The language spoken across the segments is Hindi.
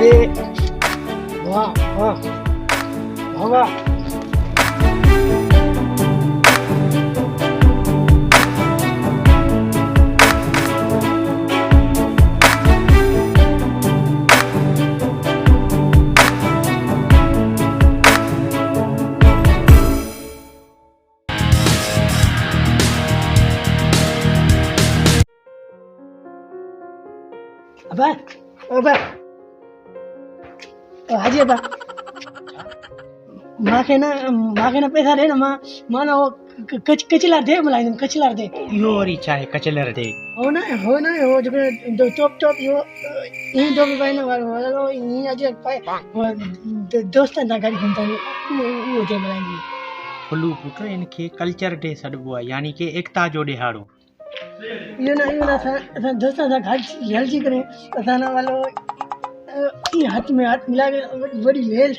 अरे वाह वाह वाह अबे अबे हाजी अबा मांखे ना पैसा दे ना मां ना वो कचला दे मलाई कचला दे इहो वरी छा आहे कचलर ते हो ना हो जो चोप यो ये जो भी भाई ना वाला ये आज पाए दोस्तन सां गॾु घुमता वो दे मलाई फुलू पुट इनखे कल्चर डे सॾिबो आहे यानी कि एकता जो ॾिहाड़ो इहो ना असां दोस्तन सां गॾु हलजी करे असां ना वालो ये हाथ में हाथ मिला के बड़ी रेल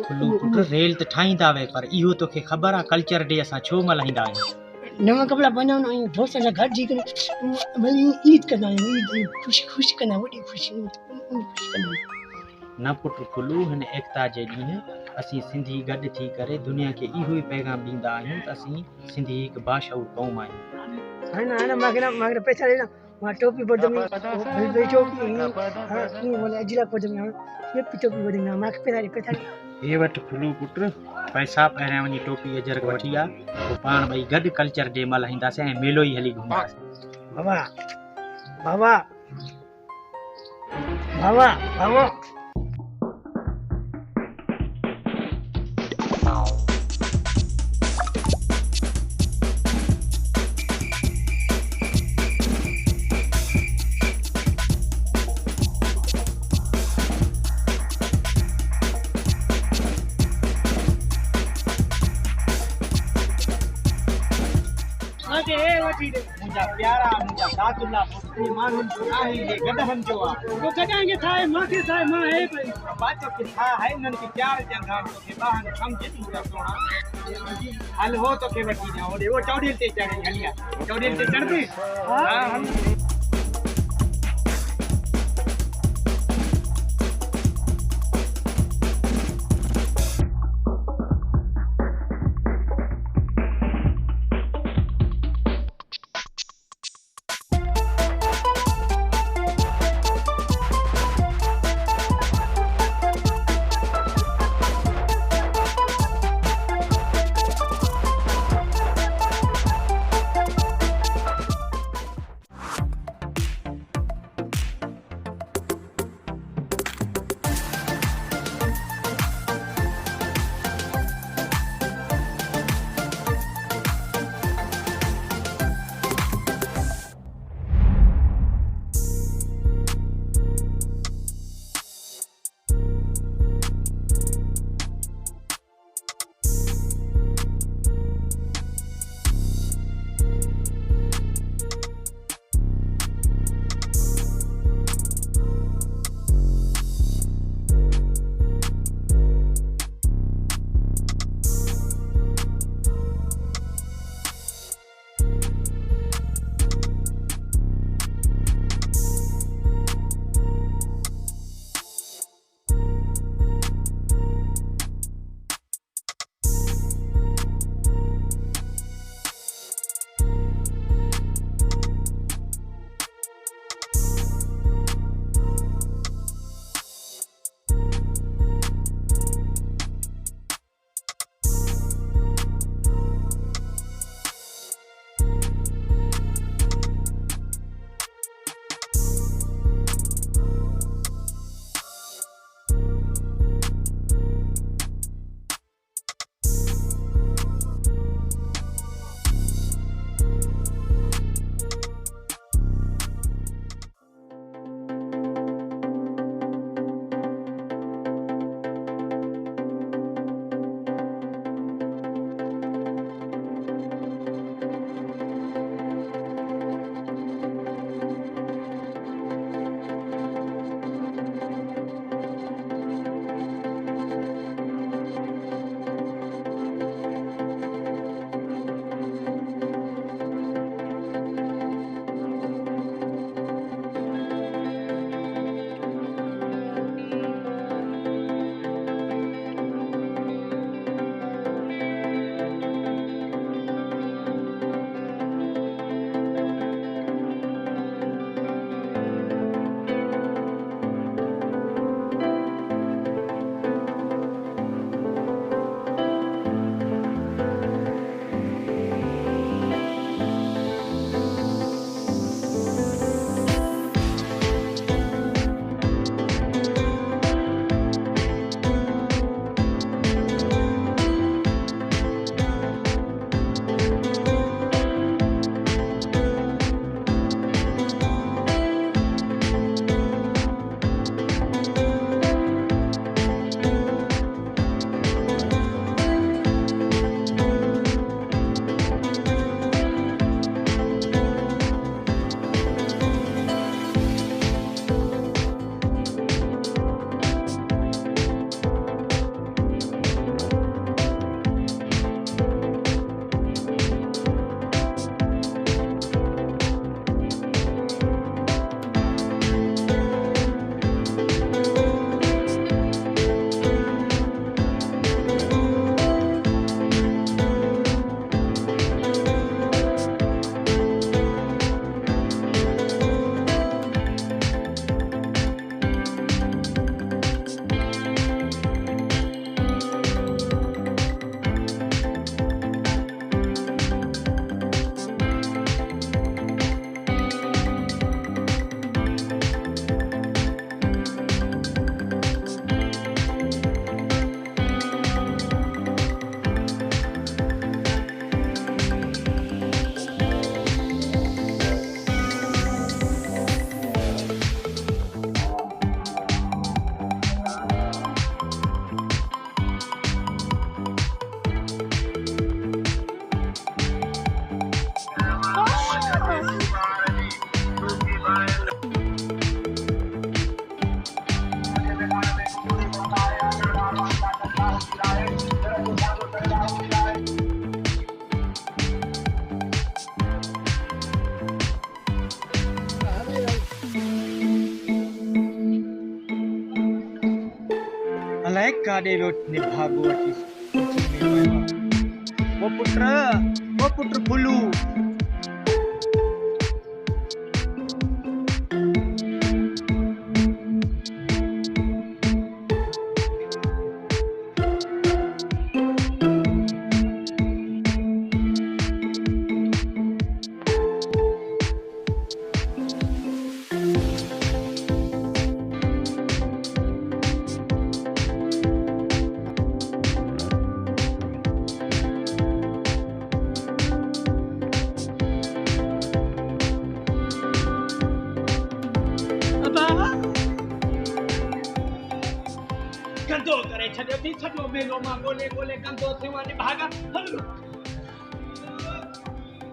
फुलू पुट रेल त ठाहींदा वे पर इहो तोखे ख़बर आहे कल्चर डे असां छो मल्हाईंदा आहियूं नवा कपड़ा पाइंदा आहियूं दोस्तन सां गॾु जी करे भई ईद कंदा आहियूं ईद ख़ुशी कंदा वॾी ख़ुशी कंदा न पुट फुलू हिन एकता जे ॾींहुं असीं सिंधी गॾु थी करे दुनिया खे इहो ई पैगाम ॾींदा आहियूं त असीं सिंधी हिकु बाशऊर क़ौम आहियूं है ना मांखे पैसा ॾे ना मां टोपी बदमी भाई टोपी बोले अजिला बदमी ये टोपी बदमी मांखे पैसा हे वटि फुलू पुट पैसा पहिरियां वञी टोपी अजर वठी आ पोइ पाण ॿई गॾु कल्चर डे मल्हाईंदासीं ऐं मेलो ई हली घुमंदासीं बाबा मुंहिंजा प्यारा मुंहिंजा दादुला पुट माण्हुनि जो आहे हे गॾहनि जो आहे तो कटाएंगे थाए मांखे थाए मां है भाई बाचो के था है उन्हनि खे प्यार ॾियंदा तोखे ॿाहिरि सम्झे मुंहिंजा सोना हल हो तोखे वठी ॾियां होॾे वो चौड़ियल ते चढ़ी हली आहे चौड़ियल ते चढ़बी हा हल काॾे वियो निभागो अची कुर्सी में वियो आहे। वो पुट फुलू गंदो करे छॾियो थी सॼो मेलो मां ॻोल्हे ॻोल्हे गंदो थियो आहे निभागा हल